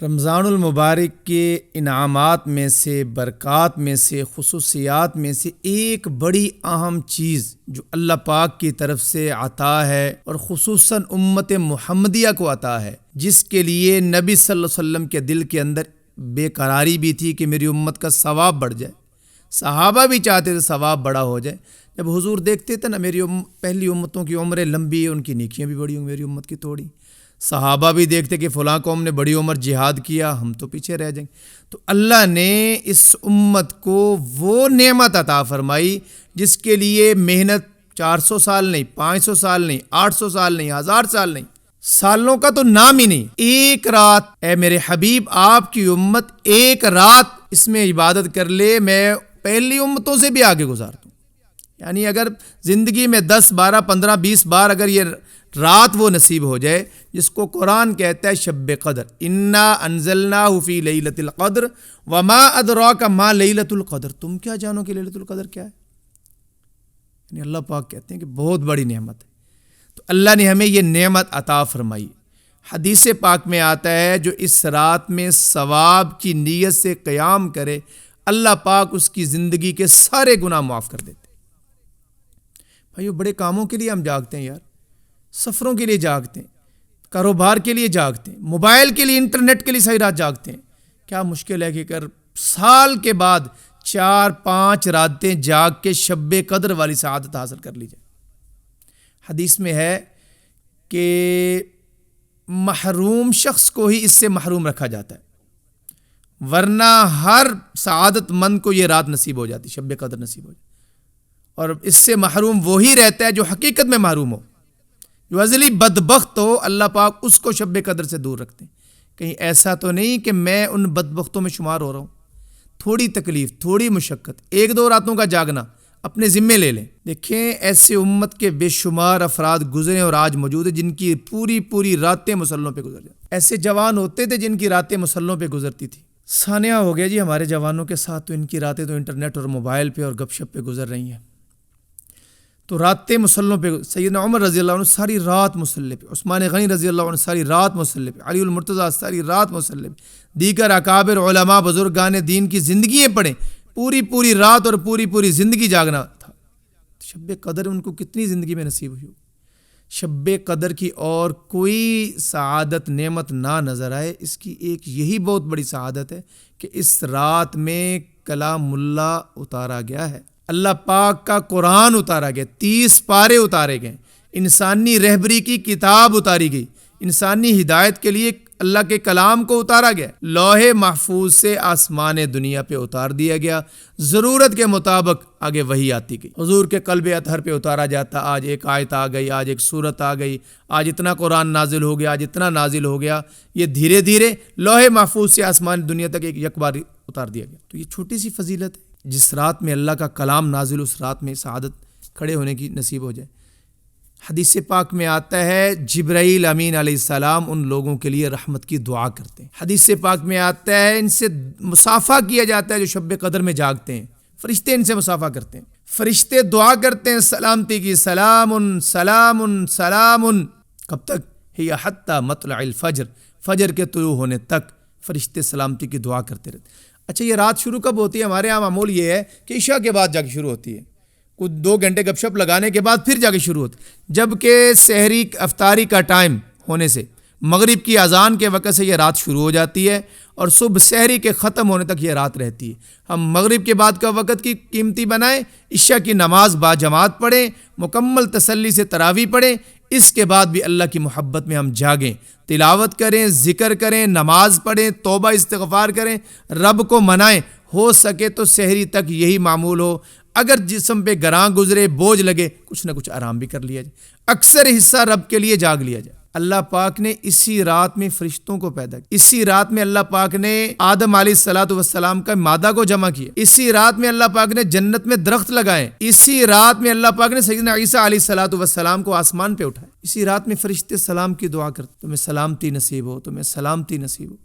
رمضان المبارک کے انعامات میں سے، برکات میں سے، خصوصیات میں سے ایک بڑی اہم چیز جو اللہ پاک کی طرف سے عطا ہے اور خصوصاً امت محمدیہ کو عطا ہے، جس کے لیے نبی صلی اللہ علیہ وسلم کے دل کے اندر بے قراری بھی تھی کہ میری امت کا ثواب بڑھ جائے۔ صحابہ بھی چاہتے تھے ثواب بڑا ہو جائے۔ جب حضور دیکھتے تھے نا میری پہلی امتوں کی عمریں لمبی ہیں، ان کی نیکیاں بھی بڑی ہوں، میری امت کی تھوڑی۔ صحابہ بھی دیکھتے کہ فلاں قوم نے بڑی عمر جہاد کیا، ہم تو پیچھے رہ جائیں گے۔ تو اللہ نے اس امت کو وہ نعمت عطا فرمائی جس کے لیے محنت 400 سال نہیں، 500 سال نہیں، 800 سال نہیں، 1000 سال نہیں، سالوں کا تو نام ہی نہیں، ایک رات اے میرے حبیب آپ کی امت ایک رات اس میں عبادت کر لے، میں پہلی امتوں سے بھی آگے گزار دوں۔ یعنی اگر زندگی میں 10 12 15 20 بار اگر یہ رات وہ نصیب ہو جائے جس کو قرآن کہتا ہے شب قدر، انا انزلناہ فی لیلۃ القدر وما ادراک ما لیلۃ القدر، تم کیا جانو کہ لیلۃ القدر کیا ہے؟ یعنی اللہ پاک کہتے ہیں کہ بہت بڑی نعمت ہے۔ تو اللہ نے ہمیں یہ نعمت عطا فرمائی۔ حدیث پاک میں آتا ہے جو اس رات میں ثواب کی نیت سے قیام کرے، اللہ پاک اس کی زندگی کے سارے گناہ معاف کر دیتے۔ بھائیو، بڑے کاموں کے لیے ہم جاگتے ہیں یار، سفروں کے لیے جاگتے ہیں، کاروبار کے لیے جاگتے ہیں، موبائل کے لیے، انٹرنیٹ کے لیے صحیح رات جاگتے ہیں۔ کیا مشکل ہے کہ اگر سال کے بعد 4-5 راتیں جاگ کے شب قدر والی سعادت حاصل کر لی جائے۔ حدیث میں ہے کہ محروم شخص کو ہی اس سے محروم رکھا جاتا ہے، ورنہ ہر سعادت مند کو یہ رات نصیب ہو جاتی، شب قدر نصیب ہو جاتی، اور اس سے محروم وہی رہتا ہے جو حقیقت میں محروم ہو، جو ازلی بدبخت ہو، اللہ پاک اس کو شب قدر سے دور رکھتے ہیں۔ کہیں ایسا تو نہیں کہ میں ان بدبختوں میں شمار ہو رہا ہوں؟ تھوڑی تکلیف، تھوڑی مشقت، 1-2 راتوں کا جاگنا اپنے ذمے لے لیں۔ دیکھیں ایسے امت کے بے شمار افراد گزرے اور آج موجود ہیں جن کی پوری راتیں مسلوں پہ گزر جائیں۔ ایسے جوان ہوتے تھے جن کی راتیں مسلوں پہ گزرتی تھی۔ سانحہ ہو گیا جی ہمارے جوانوں کے ساتھ، تو ان کی راتیں تو انٹرنیٹ اور موبائل پہ اور گپ شپ پہ گزر رہی ہیں۔ تو راتیں مسلوں پہ، سیدنا عمر رضی اللہ عنہ ساری رات مسلح پہ، عثمان غنی رضی اللہ عنہ ساری رات مسلح پہ، علی المرتضیٰ ساری رات مسلح پہ، دیگر اکابر علماء بزرگان دین کی زندگیاں پڑھیں، پوری رات اور پوری زندگی جاگنا تھا۔ شب قدر ان کو کتنی زندگی میں نصیب ہوئی ہو۔ شب قدر کی اور کوئی سعادت نعمت نہ نظر آئے، اس کی ایک یہی بہت بڑی سعادت ہے کہ اس رات میں کلام اللہ اتارا گیا ہے، اللہ پاک کا قرآن اتارا گیا، 30 پارے اتارے گئے، انسانی رہبری کی کتاب اتاری گئی، انسانی ہدایت کے لیے اللہ کے کلام کو اتارا گیا، لوح محفوظ سے آسمان دنیا پہ اتار دیا گیا، ضرورت کے مطابق آگے وحی آتی گئی، حضور کے قلب اطہر پہ اتارا جاتا، آج ایک آیت آ گئی، آج ایک سورت آ گئی، آج اتنا قرآن نازل ہو گیا، آج اتنا نازل ہو گیا، یہ دھیرے لوح محفوظ سے آسمان دنیا تک ایک بار اتار دیا گیا۔ تو یہ چھوٹی سی فضیلت ہے، جس رات میں اللہ کا کلام نازل، اس رات میں سعادت کھڑے ہونے کی نصیب ہو جائے۔ حدیث پاک میں آتا ہے جبرائیل امین علیہ السلام ان لوگوں کے لیے رحمت کی دعا کرتے ہیں۔ حدیث پاک میں آتا ہے ان سے مصافحہ کیا جاتا ہے جو شب قدر میں جاگتے ہیں، فرشتے ان سے مصافحہ کرتے ہیں، فرشتے دعا کرتے ہیں سلامتی کی، سلام سلام سلام، کب تک؟ ہی حتی مطلع الفجر، فجر کے طلوع ہونے تک فرشتے سلامتی کی دعا کرتے رہتے۔ اچھا، یہ رات شروع کب ہوتی ہے؟ ہمارے یہاں معمول یہ ہے کہ عشاء کے بعد جا کے شروع ہوتی ہے، کچھ 2 گھنٹے گپ شپ لگانے کے بعد پھر جا کے شروع ہوتی ہے، جبکہ سحری افطاری کا ٹائم ہونے سے، مغرب کی اذان کے وقت سے یہ رات شروع ہو جاتی ہے اور صبح سحری کے ختم ہونے تک یہ رات رہتی ہے۔ ہم مغرب کے بعد کا وقت کی قیمتی بنائیں، عشاء کی نماز با جماعت پڑھیں، مکمل تسلی سے تراویح پڑھیں، اس کے بعد بھی اللہ کی محبت میں ہم جاگیں، تلاوت کریں، ذکر کریں، نماز پڑھیں، توبہ استغفار کریں، رب کو منائیں، ہو سکے تو سحری تک یہی معمول ہو۔ اگر جسم پہ گراں گزرے، بوجھ لگے، کچھ نہ کچھ آرام بھی کر لیا جائے، اکثر حصہ رب کے لیے جاگ لیا جائے۔ اللہ پاک نے اسی رات میں فرشتوں کو پیدا کیا، اسی رات میں اللہ پاک نے آدم علیہ السلام کا مادہ کو جمع کیا، اسی رات میں اللہ پاک نے جنت میں درخت لگائے، اسی رات میں اللہ پاک نے سیدنا عیسیٰ علیہ السلام کو آسمان پہ اٹھایا، اسی رات میں فرشتے سلام کی دعا کرتے، تمہیں سلامتی نصیب ہو، تمہیں سلامتی نصیب ہو۔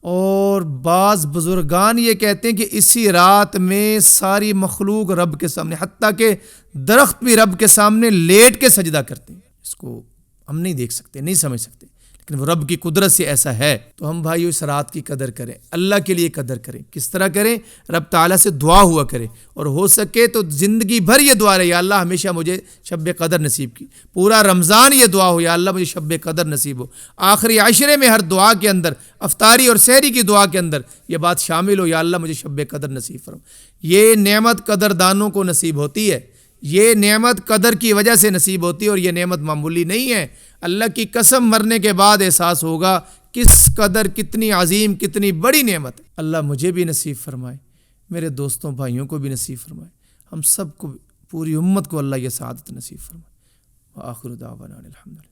اور بعض بزرگان یہ کہتے ہیں کہ اسی رات میں ساری مخلوق رب کے سامنے، حتیٰ کہ درخت بھی رب کے سامنے لیٹ کے سجدہ کرتے ہیں۔ اس کو ہم نہیں دیکھ سکتے، نہیں سمجھ سکتے، لیکن وہ رب کی قدرت سے ایسا ہے. تو ہم بھائیو اس رات کی قدر کریں, اللہ کے لیے قدر کریں. کس طرح کریں؟ رب تعالیٰ سے دعا ہوا کریں, اور ہو سکے تو زندگی بھر یہ دعا رہے, یا اللہ ہمیشہ مجھے شب قدر نصیب کی. پورا رمضان یہ دعا ہو, یا اللہ مجھے شب قدر نصیب ہو. آخری عشرے میں ہر دعا کے اندر, افطاری اور سحری کی دعا کے اندر یہ بات شامل ہو, یا اللہ مجھے شب قدر نصیب فرما. یہ نعمت قدر دانوں کو نصیب ہوتی ہے, یہ نعمت قدر کی وجہ سے نصیب ہوتی ہے, اور یہ نعمت معمولی نہیں ہے. اللہ کی قسم مرنے کے بعد احساس ہوگا کس قدر کتنی عظیم کتنی بڑی نعمت ہے. اللہ مجھے بھی نصیب فرمائے, میرے دوستوں بھائیوں کو بھی نصیب فرمائے, ہم سب کو پوری امت کو اللہ یہ سعادت نصیب فرمائے. وآخر دعوانا الحمدللہ.